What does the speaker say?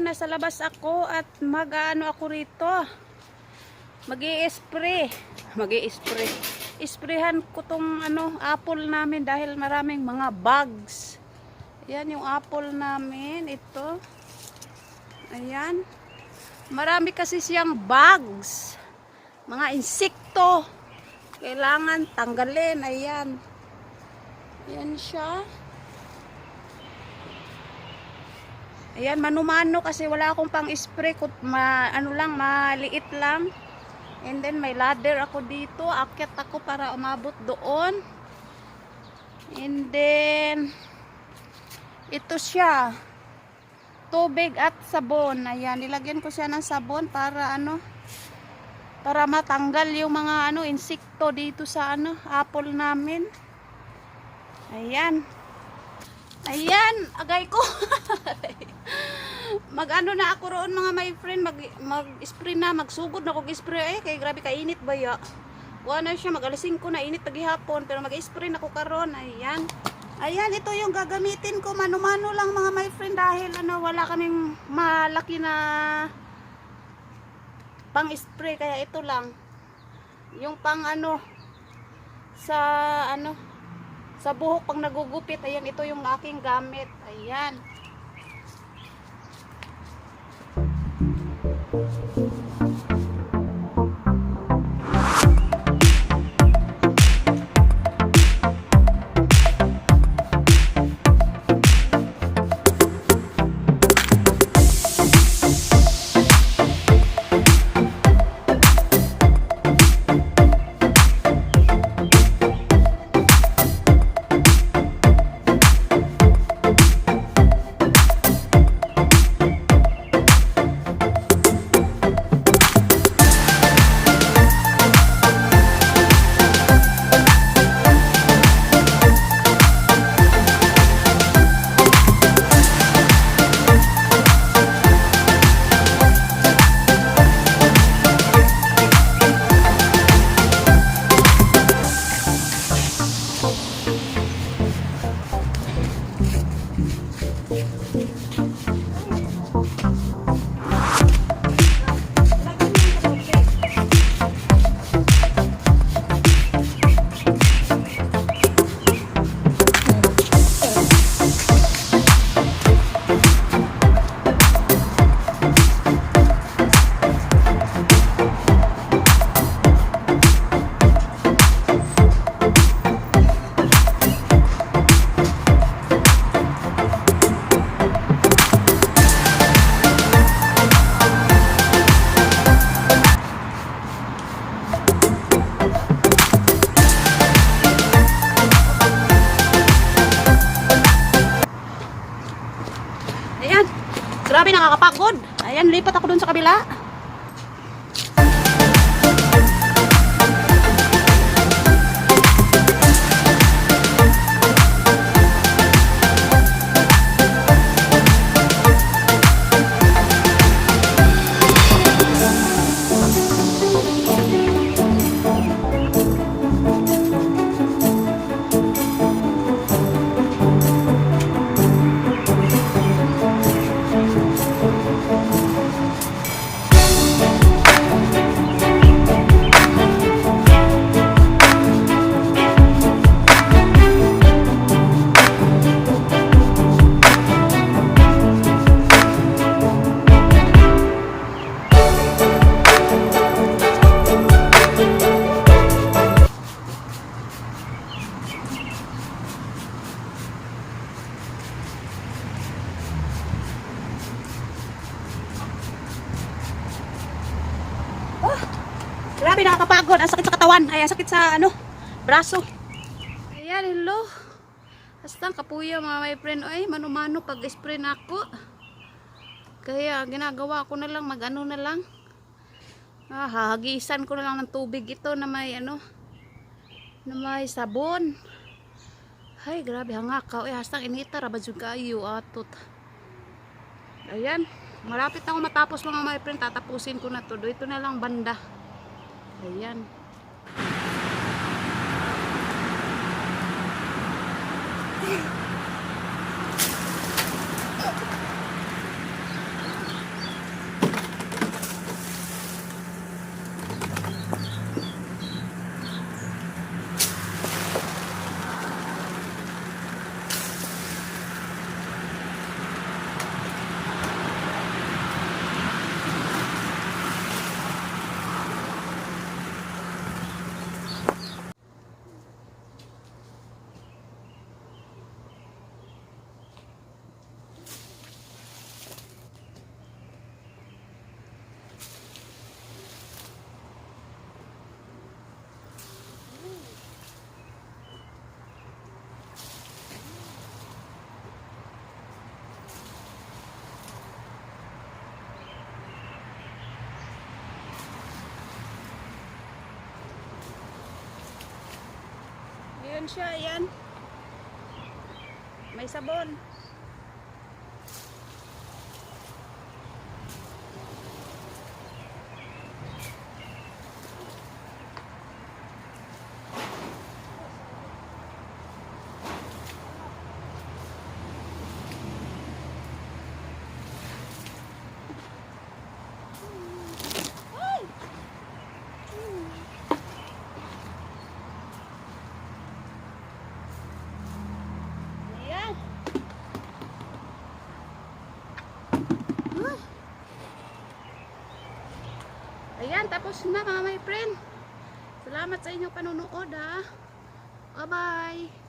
nasa labas ako at mag-ano ako rito. Mag-i-spray. Isprehan ko tong apple namin dahil maraming mga bugs. Ayan yung apple namin, ito. Ayan. Marami kasi siyang bugs. Mga insekto. Kailangan tanggalin. Ayan. Ayan siya. Ayan, mano-mano kasi wala akong pang-spray. Maliit lang. And then may ladder ako dito. Akyat ako para umabot doon. And then ito siya. Tubig at sabon. Ayan, nilagyan ko siya ng sabon para para matanggal yung mga insekto dito sa apple namin. Ayan. Ayan, agay ko. Mag-ano na ako roon mga my friend, mag-spray na, magsugod na kog spray kay grabe ka init ba ya. Wala siya, mag-alising ko na init paghihapon pero mag-spray na ko karon. Ayan. Ayan, ito yung gagamitin ko, mano-mano lang mga my friend dahil wala kaming malaki na pang-spray kaya ito lang. Yung pang sa buhok pang nagugupit, ayan, ito yung aking gamit. Ayan. Grabe, nakakapagod. Ayan, lipat ako dun sa kabila. Grabe, nakakapagod. Ang sakit sa katawan. Ay, ang sakit sa braso. Ayan, hello. Hastang kapuya mga my friend. Ay, mano-mano pag-spray na ako. Kaya ginagawa ko na lang, mag-ano na lang. Hahagisan ko na lang ng tubig ito na may na may sabon. Ay, grabe, hangakaw. Ay, hastang inita, rabadyo kayo, atot. Ayan, malapit na ako matapos mga my friend. Tatapusin ko na to. Ito na lang banda. Ayan. siya, ayan. May sabon. Ayan, tapos na mga my friend. Salamat sa inyong panonood ha. Bye bye.